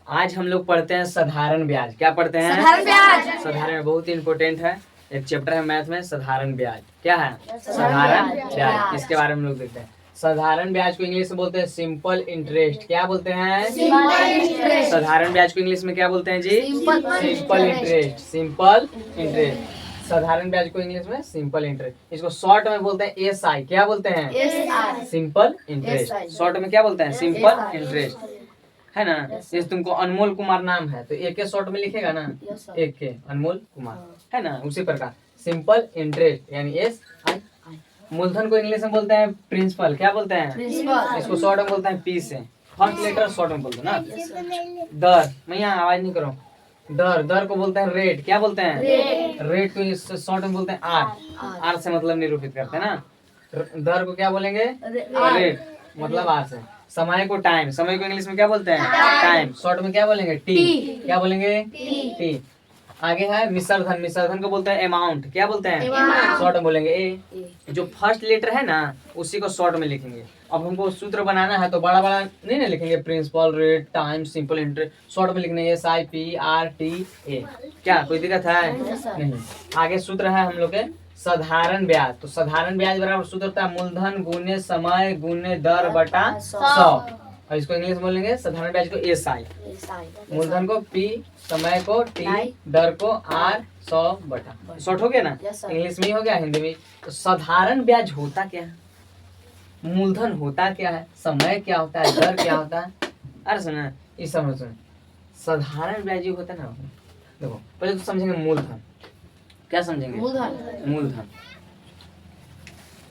आज हम लोग पढ़ते हैं साधारण ब्याज। क्या पढ़ते हैं? साधारण ब्याज। साधारण बहुत ही इम्पोर्टेंट है, एक चैप्टर है मैथ में, साधारण ब्याज। क्या है? साधारण ब्याज। इसके बारे में हम लोग देखते हैं। साधारण ब्याज को इंग्लिश में बोलते हैं सिंपल इंटरेस्ट। क्या बोलते हैं? साधारण ब्याज को इंग्लिश में क्या बोलते हैं जी? Simple interest. Simple interest. साधारण ब्याज को इंग्लिश में सिंपल इंटरेस्ट। इसको शॉर्ट में बोलते हैं SI। क्या बोलते हैं? Simple interest. शॉर्ट में क्या बोलते हैं? सिंपल इंटरेस्ट, है ना। जैसे तुमको अनमोल कुमार नाम है तो एक के शॉर्ट में लिखेगा ना, एक के अनमोल कुमार, है ना। उसी प्रकार सिंपल इंटरेस्ट यानी SI। मूलधन को इंग्लिश में बोलते हैं प्रिंसिपल। क्या बोलते हैं? इसको शॉर्ट में बोलते हैं P से। फर्स्ट लेटर शॉर्ट में बोलते हैं ना। दर, मैं यहाँ आवाज नहीं करो। दर को बोलते हैं रेट। क्या बोलते हैं? रेट को शॉर्ट में बोलते हैं R से मतलब निरूपित करते हैं ना। दर को क्या बोलेंगे? रेट मतलब R से। समय को टाइम। समय को इंग्लिश में क्या बोलते हैं? टाइम। शॉर्ट में क्या बोलेंगे? T। क्या बोलेंगे? T। आगे है मिश्रधन। मिश्रधन को बोलते हैं अमाउंट। क्या बोलते हैं? शॉर्ट में बोलेंगे A। जो फर्स्ट लेटर है ना उसी को शॉर्ट में लिखेंगे। अब हमको सूत्र बनाना है तो बड़ा बड़ा नहीं ना लिखेंगे, principal, rate, time, simple interest. Short में लिखने SIPRTA। क्या कोई दिक्कत है? नहीं। आगे सूत्र है हम लोग के साधारण ब्याज। तो साधारण ब्याज बराबर सूत्र होता है मूलधन गुने समय गुने दर बटा 100। और इसको इंग्लिश में बोलेंगे साधारण ब्याज को SI। मूलधन को P, समय को T, दर को R, 100 बटा। शॉर्ट हो गया ना? इंग्लिश में ही हो गया, हिंदी में। तो साधारण ब्याज होता क्या है? मूलधन होता क्या है? समय क्या होता है? दर क्या होता है? अरे सुना इस समझ सुन। साधारण ब्याज ही होता है ना। देखो पहले तो समझेंगे मूलधन। क्या समझेंगे? मूलधन।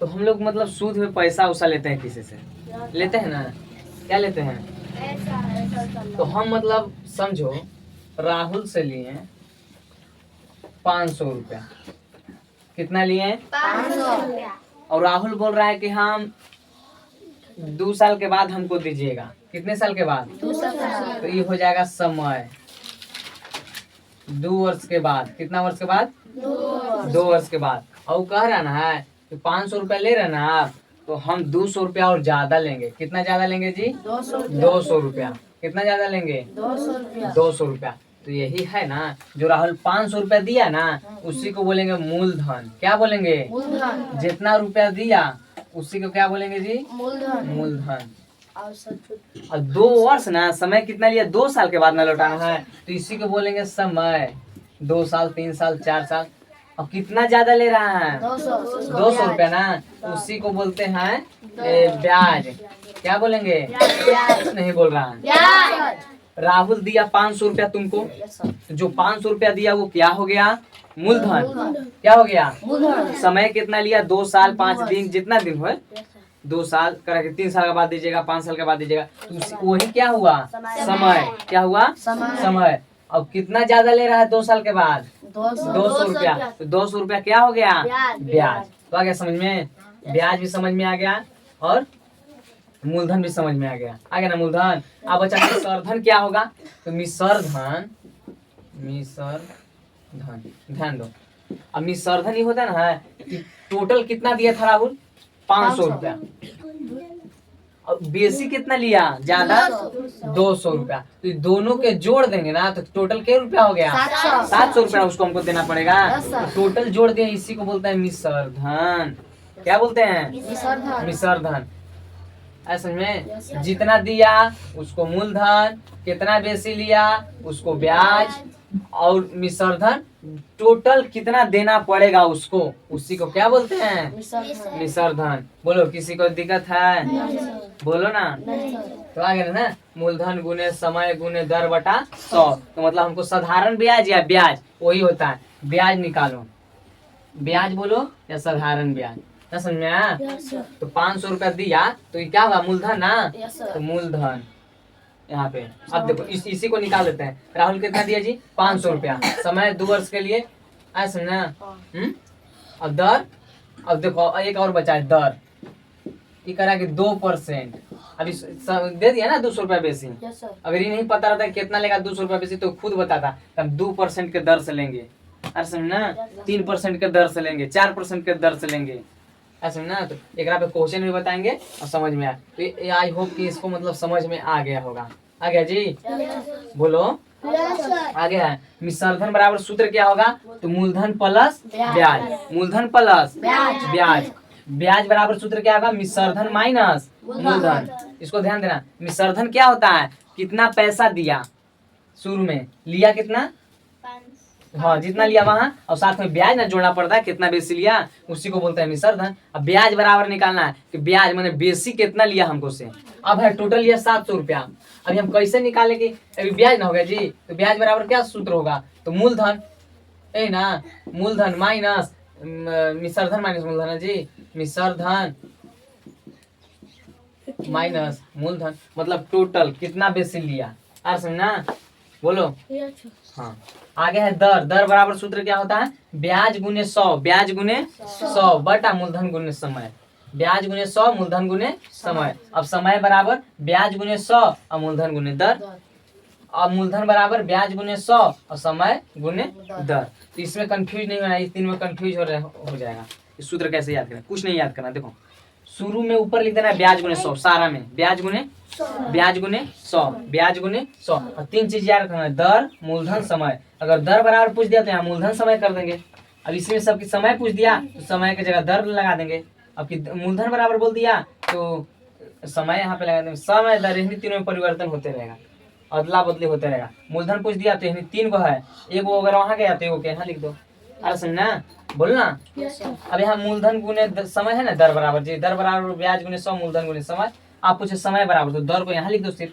तो हम लोग मतलब सूद में पैसा उसा लेते हैं, किसी से लेते हैं ना। क्या लेते हैं? तो हम मतलब समझो राहुल से लिए 500 रुपया। कितना लिए? 500। और राहुल बोल रहा है कि हम 2 साल के बाद हमको दीजिएगा। कितने साल के बाद? 2 साल। तो ये हो जाएगा समय। 2 वर्ष के बाद। कितना वर्ष के बाद? 2 वर्ष के बाद। और कह रहा ना है कि 500 रुपया ले रहे ना आप, तो हम 200 रुपया और ज्यादा लेंगे। कितना ज्यादा लेंगे जी? 200 रुपया। कितना ज्यादा लेंगे? 200 रुपया। तो यही है ना, जो राहुल 500 रुपया दिया ना उसी को बोलेंगे मूलधन। क्या बोलेंगे? जितना रुपया दिया उसी को क्या बोलेंगे जी? मूलधन। और 2 वर्ष ना, समय कितना लिया? 2 साल के बाद ना लौटाना है तो इसी को बोलेंगे समय। 2 साल, 3 साल, 4 साल। और कितना ज्यादा ले रहा है? 200 रुपया ना, उसी को बोलते हैं ब्याज। क्या बोलेंगे? नहीं बोल रहा है। राहुल दिया 500 रुपया तुमको, तो जो 500 रुपया दिया वो क्या हो गया? मूलधन। क्या हो गया? समय कितना लिया? 2 साल 5 दिन, जितना दिन हो। 2 साल करके 3 साल के बाद दीजिएगा, 5 साल के बाद दीजिएगा, तो वही क्या हुआ? समय। क्या हुआ? समय। अब कितना ज्यादा ले रहा है 2 साल के बाद? 200 रुपया। तो 200 रुपया क्या हो गया? ब्याज। तो आ गया समझ में? ब्याज भी समझ में आ गया और मूलधन भी समझ में आ गया। आ गया ना मूलधन। अब बच्चा मिश्रधन क्या होगा? तो मिश्रधन, ध्यान दो। अब मिश्रधन ही होता है ना कि टोटल कितना दिया था राहुल? 500 रुपया। और बेसी कितना लिया? ज्यादा 200 रुपया। तो दोनों के जोड़ देंगे ना तो टोटल क्या रुपया हो गया? 700 रुपया उसको हमको देना पड़ेगा। तो टोटल जोड़ दिए, इसी को बोलते हैं मिश्रधन। क्या बोलते हैं? मिश्रधन। ऐसे में जितना दिया उसको मूलधन, कितना बेसी लिया उसको ब्याज, और मिश्रधन टोटल कितना देना पड़ेगा उसको, उसी को क्या बोलते हैं? मिश्रधन। बोलो किसी को दिक्कत है? बोलो ना। तो आ गया ना, मूलधन गुने समय गुने दर बटा 100। तो मतलब हमको साधारण ब्याज या ब्याज वही होता है। ब्याज निकालो। ब्याज बोलो या साधारण ब्याज? क्या समझ में आया? तो 500 रुपया दिया तो ये क्या हुआ? मूलधन ना। तो मूलधन यहाँ पे। अब देखो इसी को निकाल लेते हैं। राहुल कितना दिया जी? 500 रुपया। समय 2 वर्ष के लिए। ऐसा ना। अब दर, अब देखो एक और बचा है दर। ये करा कि 2%। अभी दे दिया ना 200 रुपया बेसी। अगर ये नहीं पता रहता कितना लेगा 200 रुपया बेसी तो खुद बताता। तो हम 2% के दर से लेंगे। अरे समझना, 3% के दर से लेंगे, 4% के दर से लेंगे। ऐसे ना। तो एक पे क्वेश्चन भी बताएंगे और समझ में आए। तो आई होप कि इसको मतलब समझ में आ गया होगा। आ गया जी, बोलो आगे है। मिश्रधन बराबर सूत्र क्या होगा? तो मूलधन प्लस ब्याज, मूलधन प्लस ब्याज, ब्याज बराबर सूत्र क्या होगा? मिश्रधन माइनस मूलधन। इसको ध्यान देना, मिश्रधन क्या होता है? कितना पैसा दिया शुरू में, लिया कितना, हाँ जितना लिया वहां, और साथ में ब्याज ना जोड़ना पड़ता है, कितना बेसी लिया उसी को बोलते हैं मिश्रधन। अब ब्याज बराबर निकालना है कि ब्याज मैंने बेसी कितना लिया हमको से। अब है टोटल लिया 700 रुपया, अभी हम कैसे निकालेंगे? अभी ब्याज ना हो गया जी, तो ब्याज बराबर क्या सूत्र होगा? तो मूलधन है ना, मूलधन माइनस मिश्रधन माइनस मूलधन है जी, मिश्रधन माइनस मूलधन, मतलब टोटल कितना बेसी लिया। आ समझना, बोलो हाँ। आगे है दर, दर बराबर सूत्र क्या होता है? ब्याज गुने 100, ब्याज गुने 100 बटा मूलधन गुने समय, ब्याज गुने 100 मूलधन गुने समय। अब समय बराबर ब्याज गुने 100 और मूलधन गुने दर, अब मूलधन बराबर ब्याज गुने 100 और समय गुने दर। तो इसमें कंफ्यूज नहीं होना, इस तीन में कंफ्यूज हो जाएगा। इस सूत्र कैसे याद करना, कुछ नहीं याद करना, देखो शुरू में ऊपर लिख देना है ब्याज गुने 100, सारा में ब्याज गुने 100, ब्याज गुने 100, ब्याज गुने 100, और तीन चीज याद रखना है, दर मूलधन समय। अगर दर बराबर पूछ दिया तो यहाँ मूलधन समय कर देंगे। अब इसमें सबकी समय पूछ दिया तो समय की जगह दर लगा देंगे। अब की मूलधन बराबर बोल दिया तो समय यहाँ पे लगा देंगे। समय दर इन्हीं तीनों में परिवर्तन होते रहेगा, अदला बदली होते रहेगा। मूलधन पूछ दिया तो इन्हीं तीन को है, एक वो अगर वहां गया तो एक को यहाँ लिख दो। अरे समझना, बोलना। अब यहाँ मूलधन गुने समय है ना, दर बराबर जी, दर बराबर ब्याज गुने 100 मूलधन गुने समय। आप पूछे समय बराबर तो दर को यहाँ लिख दो सिर्फ,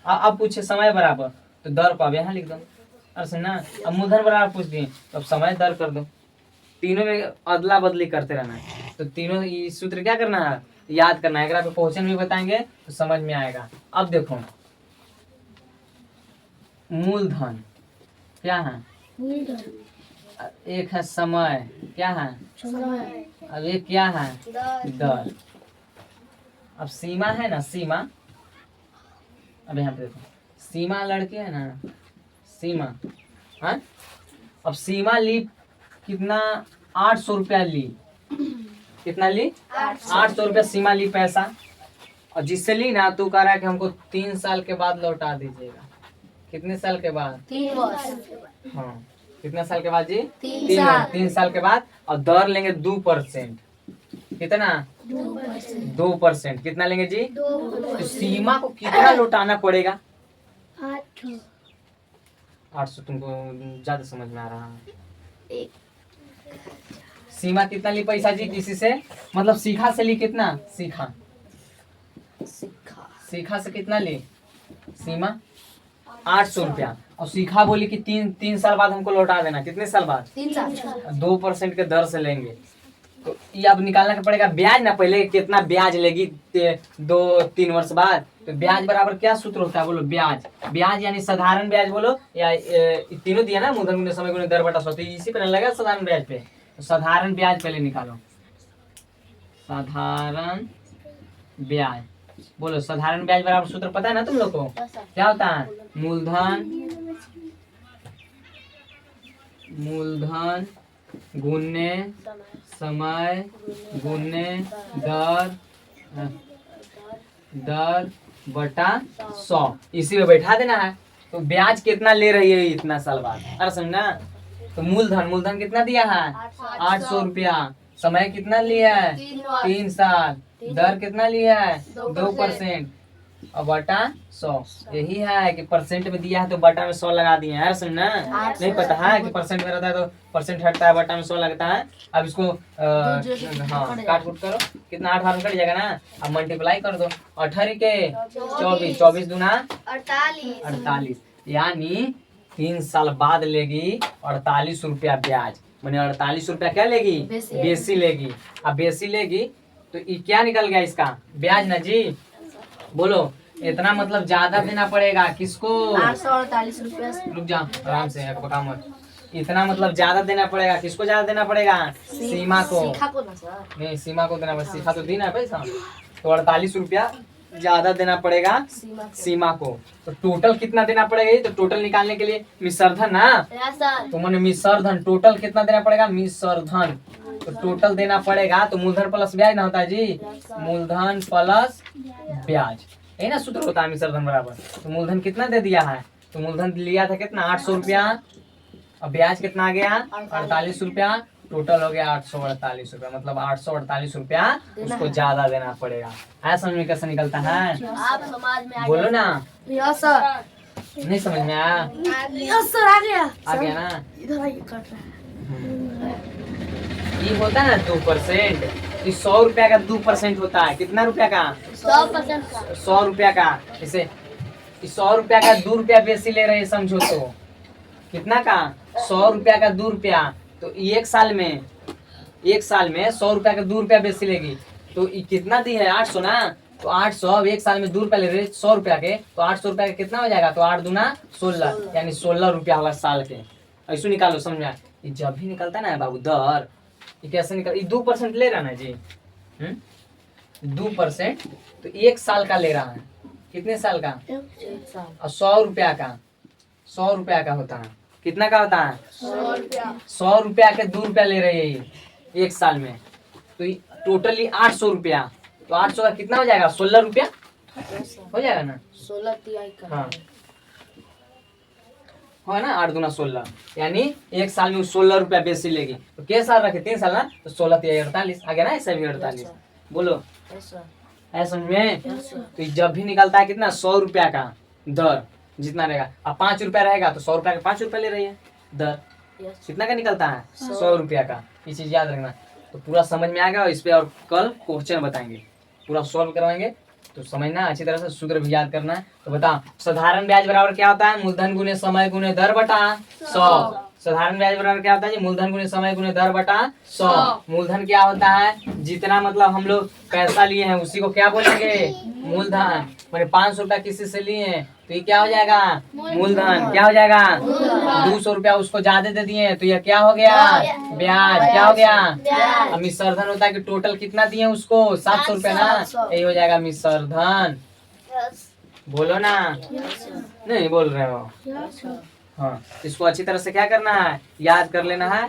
अब पूछे समय बराबर तो दर को अब यहाँ लिख दो। अरे समझना, अब मूलधन बराबर पूछ दिए तो अब समय दर कर दो। तीनों में अदला बदली करते रहना है। तो तीनों ये सूत्र क्या करना है, याद करना है। अगर आप क्वेश्चन भी बताएंगे तो समझ में आएगा। अब देखो मूलधन क्या है, एक है समय, क्या है, अब एक क्या है, दर। अब सीमा है ना, सीमा, अब यहाँ पे देखो सीमा लड़की है ना, सीमा, हाँ अब सीमा ली कितना, 800 रुपया ली, कितना ली, 800 रुपया सीमा ली पैसा। और जिससे ली ना तो कह रहा है कि हमको 3 साल के बाद लौटा दीजिएगा। कितने साल के बाद? 3 वर्ष। हाँ कितने साल के बाद जी? 3 साल के बाद। और दर लेंगे 2%, कितना 2%, कितना लेंगे जी? तो सीमा को कितना लौटाना पड़ेगा? 800 तुमको ज्यादा समझ में आ रहा है। सीमा कितना ली पैसा जी किसी से, मतलब सीखा से ली कितना, सीखा से कितना ली सीमा? 800 रुपया। और सीखा बोली कि 3 साल बाद हमको लौटा देना। कितने साल बाद? 3 साल। 2% के दर से लेंगे। तो ये अब निकालना के पड़ेगा ब्याज ना, पहले कितना ब्याज लेगी 2-3 वर्ष बाद। तो ब्याज बराबर क्या सूत्र होता है, बोलो ब्याज, ब्याज यानी साधारण ब्याज बोलो, या तीनों दिया ना, मूलधन गुने समय गुने दर बटा 100, इसी पर लगा साधारण ब्याज पे। तो साधारण ब्याज पहले निकालो, साधारण ब्याज बोलो। साधारण ब्याज बराबर सूत्र पता है ना तुम लोग को, क्या होता है? मूलधन गुने समय गुने दर बटा 100, इसी में बैठा देना है। तो ब्याज कितना ले रही है इतना साल बाद, अरे समझना। तो मूलधन कितना दिया है? 800 रुपया। समय कितना लिया है? 3 साल। दर कितना लिया है? 2% और बटा 100। यही है कि परसेंट में दिया है तो बटा में 100 लगा दिए हैं, समझना। नहीं पता है कि परसेंट में रहता है तो परसेंट हटता है, बटा में 100 लगता है। अब इसको हाँ काट कूट करो, कितना 8 बार कट जाएगा ना। अब मल्टीप्लाई कर दो, 18 के 24, 24 दूना 48, यानी 3 साल बाद लेगी 48 रुपया ब्याज, मैंने 48 रुपया क्या लेगी? बेसी लेगी। अब बेसी लेगी तो ये क्या निकल गया इसका? ब्याज ना जी, बोलो। इतना मतलब ज्यादा देना पड़ेगा किसको? 848 रुपया। रुक जा आराम से, पका मत। इतना मतलब ज्यादा देना पड़ेगा किसको? ज्यादा देना पड़ेगा सीमा को। सीखा को ना सर, नहीं सीमा को देना पड़ेगा, सीखा तो देना है पैसा। तो 48 रुपया ज्यादा देना पड़ेगा सीमा को। तो टोटल कितना देना पड़ेगा? तो टोटल निकालने के लिए मिश्रधन ना, तो मैंने मिश्रधन टोटल कितना देना पड़ेगा? मिश्रधन तो टोटल देना पड़ेगा। तो मूलधन प्लस ब्याज ना होता है जी, मूलधन प्लस ब्याज। यही ना सूत्र होता है मिश्र धन बराबर। तो मूलधन कितना दे दिया है, तो मूलधन लिया था कितना 800 रुपया, अब ब्याज कितना आ गया 48 रुपया, टोटल हो गया 848 रुपया, मतलब 848 रुपया उसको ज्यादा देना पड़ेगा। ऐसा समझ में कैसे निकलता है, आप समाज में बोलो ना, यस सर, नहीं समझ में आया, यस सर आ गया, आ गया ना। इधर आइए कट रहा है। ये होता है ना 2%, इस 100 रुपया का 2% होता है, कितना रुपया का 100% का 100 रुपया का। इसे 100 रुपया का 2 रुपया बेसी ले रहे हैं, समझो तो कितना का 100 रुपया का 2 रुपया, तो एक साल में 100 रुपया का 2 रुपया बेसी लेगी, तो ये कितना दी है 800 ना, तो 800 अब एक साल में 2 रुपया ले रहे 100 रुपया के, तो 800 रुपया का कितना हो जाएगा, तो 8 दूना 16, यानी 16 रुपया होगा साल के। ऐसे निकालो, समझ में आया? ये जब भी निकलता है ना बाबू दर, ये कैसे निकल, ये 2% ले रहा ना जी, 2%, तो एक साल का ले रहा है, कितने साल का, एक साल और 100 रुपया का, 100 रुपया का होता है, कितना का होता है 100 रुपया 100 रुपया के 2 रुपया ले रही है ये एक साल में, तो टोटली 800 रुपया, तो 800 का कितना हो जाएगा 16 रुपया हो जाएगा ना, 16 तिहाई का हाँ है ना, 8 दूना 16, यानी एक साल में 16 रुपया बेसी लेगी। तो कितने साल रखे, 3 साल ना, तो 16 तिहाई 48 आ गया ना, ऐसे भी 48, बोलो ऐसा ऐसा समझ में। ऐसा तो ये जब भी निकलता है कितना 100 रुपया का दर जितना रहेगा, अब 5 रुपया रहेगा तो 100 रुपया का 5 रुपया ले रही है दर, यस कितना का निकलता है 100 रुपया का। ये चीज याद रखना। तो पूरा समझ में आ गया, इस पे और कल क्वेश्चन बताएंगे, पूरा सॉल्व करवाएंगे, तो समझना अच्छी तरह से, सूत्र भी याद करना है। तो बताओ साधारण ब्याज बराबर क्या होता है, मूलधन गुने समय गुने दर बटा 100। साधारण ब्याज बराबर क्या होता है जी, मूलधन गुने समय गुने दर बटा 100। मूलधन क्या होता है, जितना मतलब हम लोग पैसा लिए हैं उसी को क्या बोलेंगे मूलधन। मैंने 500 रुपया किसी से लिए हैं तो ये क्या हो जाएगा मूलधन, क्या हो जाएगा 200 रुपया उसको ज्यादा दे दिए तो यह क्या हो गया ब्याज, क्या हो गया। अब मिश्रधन होता है कि टोटल कितना दिए उसको 700 रुपया ना, यही हो जाएगा मिश्रधन। बोलो ना, नहीं बोल रहे हो। हाँ, इसको अच्छी तरह से क्या करना है, याद कर लेना है।